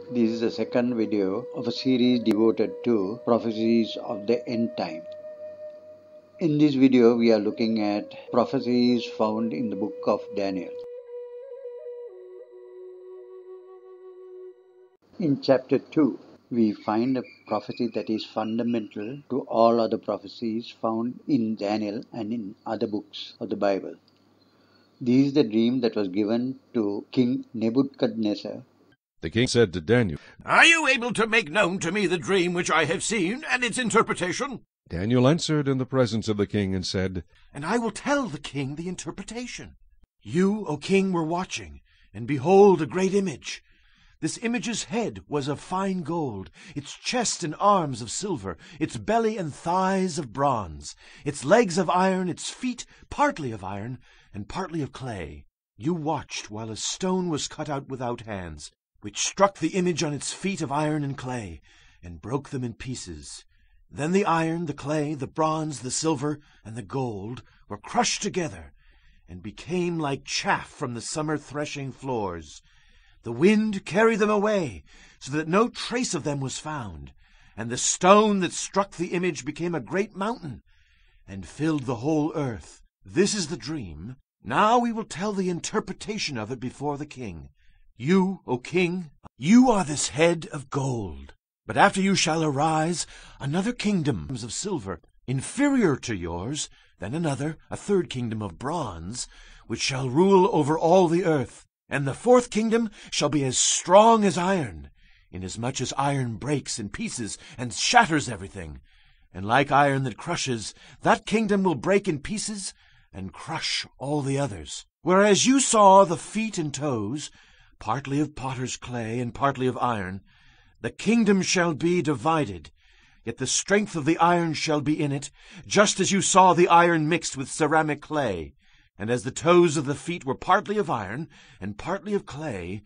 This is the second video of a series devoted to prophecies of the end time. In this video, we are looking at prophecies found in the book of Daniel. In chapter 2, we find a prophecy that is fundamental to all other prophecies found in Daniel and in other books of the Bible. This is the dream that was given to King Nebuchadnezzar. The king said to Daniel, "Are you able to make known to me the dream which I have seen and its interpretation?" Daniel answered in the presence of the king and said, "And I will tell the king the interpretation. You, O king, were watching, and behold a great image. This image's head was of fine gold, its chest and arms of silver, its belly and thighs of bronze, its legs of iron, its feet partly of iron and partly of clay. You watched while a stone was cut out without hands, which struck the image on its feet of iron and clay, and broke them in pieces. Then the iron, the clay, the bronze, the silver, and the gold were crushed together, and became like chaff from the summer threshing floors. The wind carried them away, so that no trace of them was found, and the stone that struck the image became a great mountain, and filled the whole earth. This is the dream. Now we will tell the interpretation of it before the king. You, O king, you are this head of gold. But after you shall arise another kingdom of silver, inferior to yours, then another, a third kingdom of bronze, which shall rule over all the earth. And the fourth kingdom shall be as strong as iron, inasmuch as iron breaks in pieces and shatters everything. And like iron that crushes, that kingdom will break in pieces and crush all the others. Whereas you saw the feet and toes, partly of potter's clay and partly of iron, the kingdom shall be divided, yet the strength of the iron shall be in it, just as you saw the iron mixed with ceramic clay. And as the toes of the feet were partly of iron and partly of clay,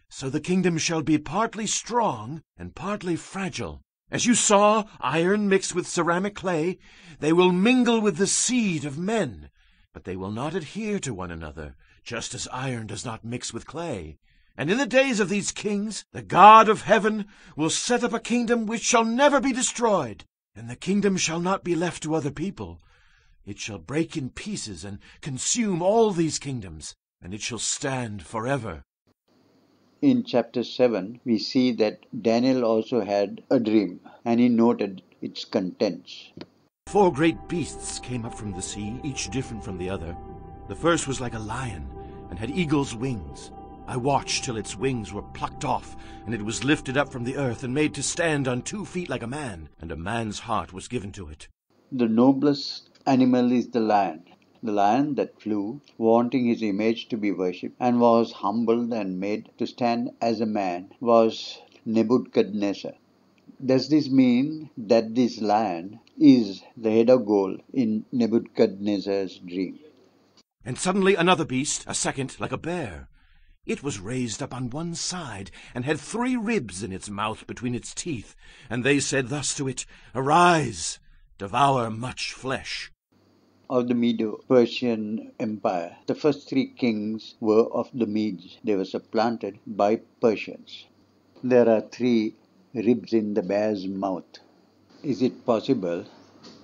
so the kingdom shall be partly strong and partly fragile. As you saw iron mixed with ceramic clay, they will mingle with the seed of men, but they will not adhere to one another, just as iron does not mix with clay. And in the days of these kings, the God of heaven will set up a kingdom which shall never be destroyed, and the kingdom shall not be left to other people. It shall break in pieces and consume all these kingdoms, and it shall stand forever." In chapter 7, we see that Daniel also had a dream, and he noted its contents. 4 great beasts came up from the sea, each different from the other. The first was like a lion, and had eagle's wings. I watched till its wings were plucked off, and it was lifted up from the earth and made to stand on 2 feet like a man, and a man's heart was given to it. The noblest animal is the lion that flew, wanting his image to be worshipped, and was humbled and made to stand as a man, was Nebuchadnezzar. Does this mean that this lion is the head of gold in Nebuchadnezzar's dream? And suddenly another beast, a second, like a bear. It was raised up on one side, and had 3 ribs in its mouth between its teeth, and they said thus to it, "Arise, devour much flesh." Of the Medo-Persian Empire, the first 3 kings were of the Medes. They were supplanted by Persians. There are 3 ribs in the bear's mouth. Is it possible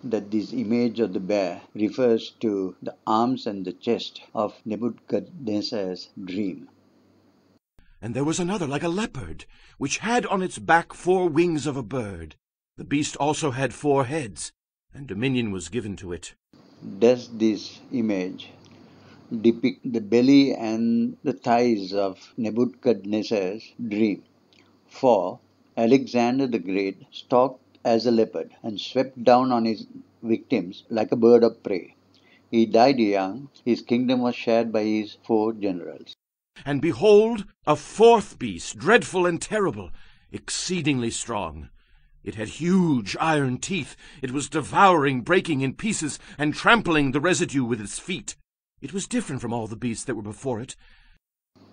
that this image of the bear refers to the arms and the chest of Nebuchadnezzar's dream? And there was another like a leopard, which had on its back 4 wings of a bird. The beast also had 4 heads, and dominion was given to it. Does this image depict the belly and the thighs of Nebuchadnezzar's dream? For Alexander the Great stalked as a leopard and swept down on his victims like a bird of prey. He died young. His kingdom was shared by his 4 generals. And behold, a 4th beast, dreadful and terrible, exceedingly strong. It had huge iron teeth. It was devouring, breaking in pieces, and trampling the residue with its feet. It was different from all the beasts that were before it.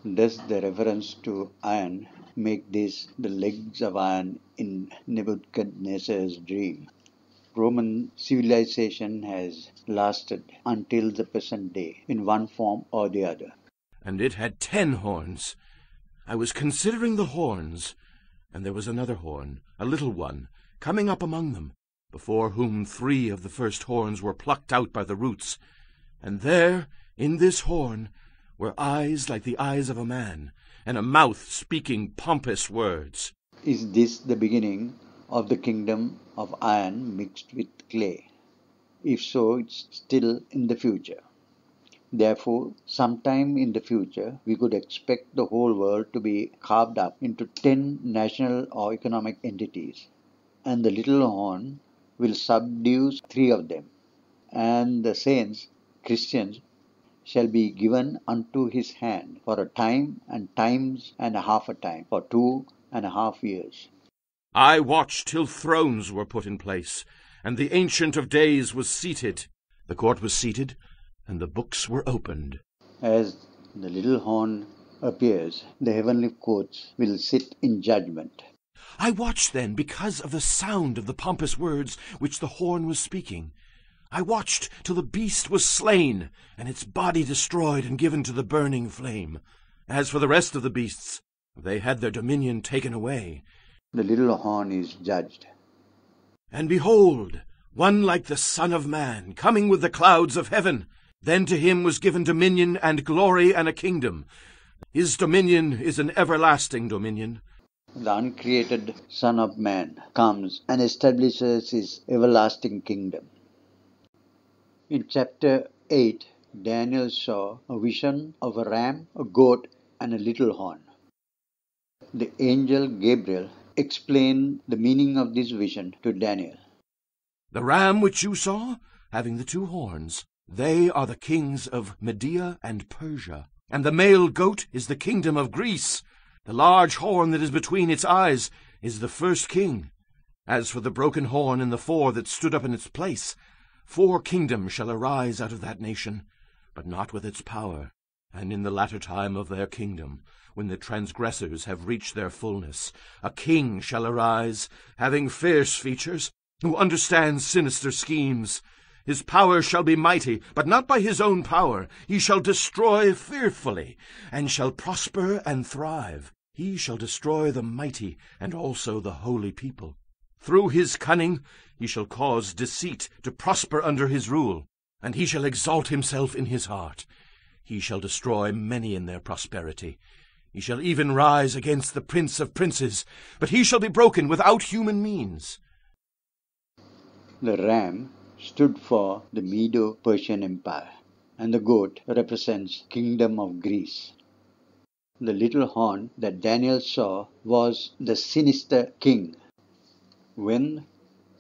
Does the reference to iron make this the legs of iron in Nebuchadnezzar's dream? Roman civilization has lasted until the present day in one form or the other. And it had 10 horns. I was considering the horns, And there was another horn, a little one, coming up among them, before whom 3 of the first horns were plucked out by the roots. And there, in this horn, were eyes like the eyes of a man, and a mouth speaking pompous words. Is this the beginning of the kingdom of iron mixed with clay? If so, it's still in the future. Therefore, sometime in the future, we could expect the whole world to be carved up into 10 national or economic entities, and the little horn will subdue 3 of them, and the saints, Christians, shall be given unto his hand for a time and times and a half a time, for 2.5 years. I watched till thrones were put in place, and the Ancient of Days was seated. The court was seated, and the books were opened. As the little horn appears, the heavenly courts will sit in judgment. I watched then because of the sound of the pompous words which the horn was speaking. I watched till the beast was slain, and its body destroyed and given to the burning flame. As for the rest of the beasts, they had their dominion taken away. The little horn is judged. And behold, one like the Son of Man, coming with the clouds of heaven. Then to him was given dominion and glory and a kingdom. His dominion is an everlasting dominion. The uncreated Son of Man comes and establishes his everlasting kingdom. In chapter 8, Daniel saw a vision of a ram, a goat, and a little horn. The angel Gabriel explained the meaning of this vision to Daniel. The ram which you saw, having the 2 horns, they are the kings of Media and Persia. And the male goat is the kingdom of Greece. The large horn that is between its eyes is the first king. As for the broken horn and the 4 that stood up in its place, 4 kingdoms shall arise out of that nation, but not with its power. And in the latter time of their kingdom, when the transgressors have reached their fullness, a king shall arise, having fierce features, who understands sinister schemes. His power shall be mighty, but not by his own power. He shall destroy fearfully, and shall prosper and thrive. He shall destroy the mighty, and also the holy people. Through his cunning he shall cause deceit to prosper under his rule, and he shall exalt himself in his heart. He shall destroy many in their prosperity. He shall even rise against the prince of princes, but he shall be broken without human means. The ram stood for the Medo-Persian Empire, and the goat represents Kingdom of Greece. The little horn that Daniel saw was the sinister king. When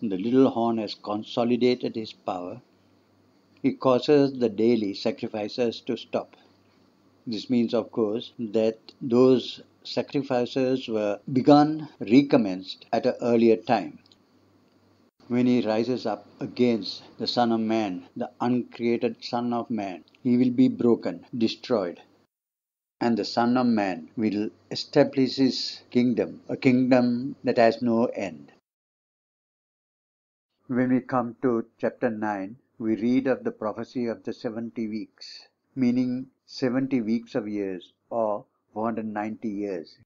the little horn has consolidated his power, he causes the daily sacrifices to stop. This means, of course, that those sacrifices were recommenced at an earlier time. When he rises up against the Son of Man, the uncreated Son of Man, he will be broken, destroyed. And the Son of Man will establish his kingdom, a kingdom that has no end. When we come to chapter 9, we read of the prophecy of the 70 weeks, meaning 70 weeks of years, or 490 years.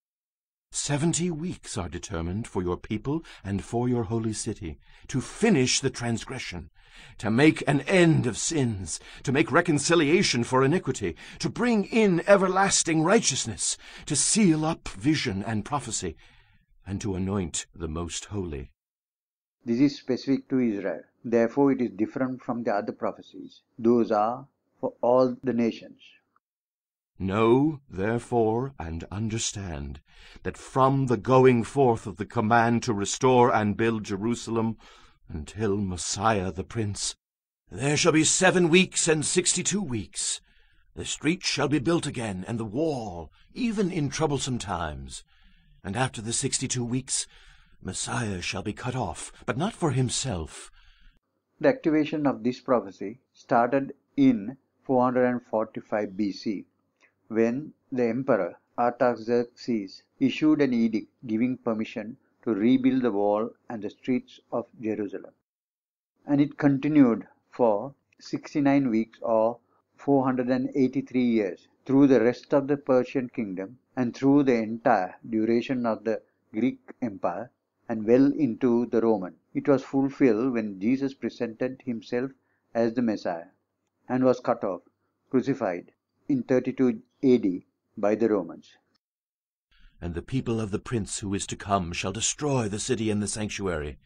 70 weeks are determined for your people and for your holy city, to finish the transgression, to make an end of sins, to make reconciliation for iniquity, to bring in everlasting righteousness, to seal up vision and prophecy, and to anoint the most holy. This is specific to Israel. Therefore, it is different from the other prophecies. Those are for all the nations. Know, therefore, and understand, that from the going forth of the command to restore and build Jerusalem until Messiah the Prince, there shall be 7 weeks and 62 weeks. The street shall be built again, and the wall, even in troublesome times. And after the 62 weeks, Messiah shall be cut off, but not for himself. The activation of this prophecy started in 445 BC, when the emperor Artaxerxes issued an edict giving permission to rebuild the wall and the streets of Jerusalem. And it continued for 69 weeks or 483 years through the rest of the Persian kingdom and through the entire duration of the Greek Empire and well into the Roman. It was fulfilled when Jesus presented himself as the Messiah and was cut off, crucified in 32 AD by the Romans. And the people of the prince who is to come shall destroy the city and the sanctuary.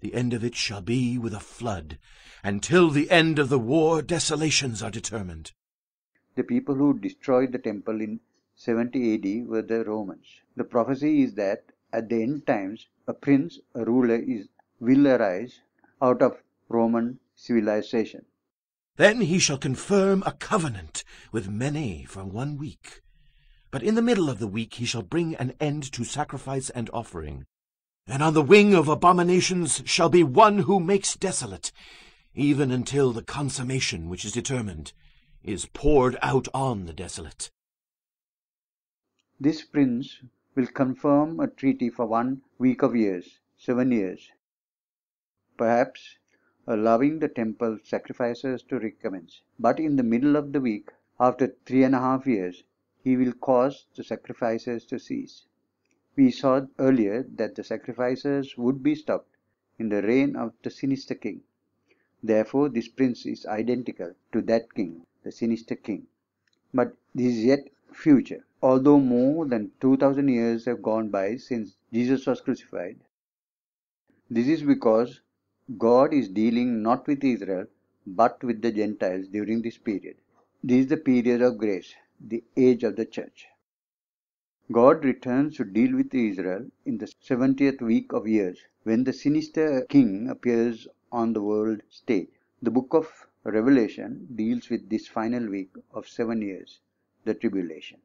The end of it shall be with a flood, and till the end of the war desolations are determined. The people who destroyed the temple in 70 AD were the Romans. The prophecy is that at the end times a prince, a ruler will arise out of Roman civilization. Then he shall confirm a covenant with many for 1 week. But in the middle of the week he shall bring an end to sacrifice and offering. And on the wing of abominations shall be one who makes desolate, even until the consummation which is determined is poured out on the desolate. This prince will confirm a treaty for 1 week of years, 7 years, perhaps allowing the temple sacrifices to recommence. But in the middle of the week, after 3.5 years, he will cause the sacrifices to cease. We saw earlier that the sacrifices would be stopped in the reign of the sinister king. Therefore, this prince is identical to that king, the sinister king. But this is yet future. Although more than 2000 years have gone by since Jesus was crucified, this is because God is dealing not with Israel but with the Gentiles during this period. This is the period of grace, the age of the church. God returns to deal with Israel in the 70th week of years, when the sinister king appears on the world stage. The book of Revelation deals with this final week of 7 years, the tribulation.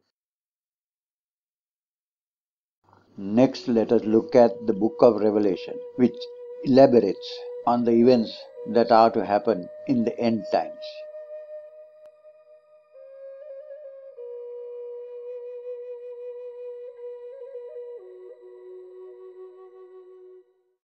Next, let us look at the book of Revelation, which elaborates on the events that are to happen in the end times.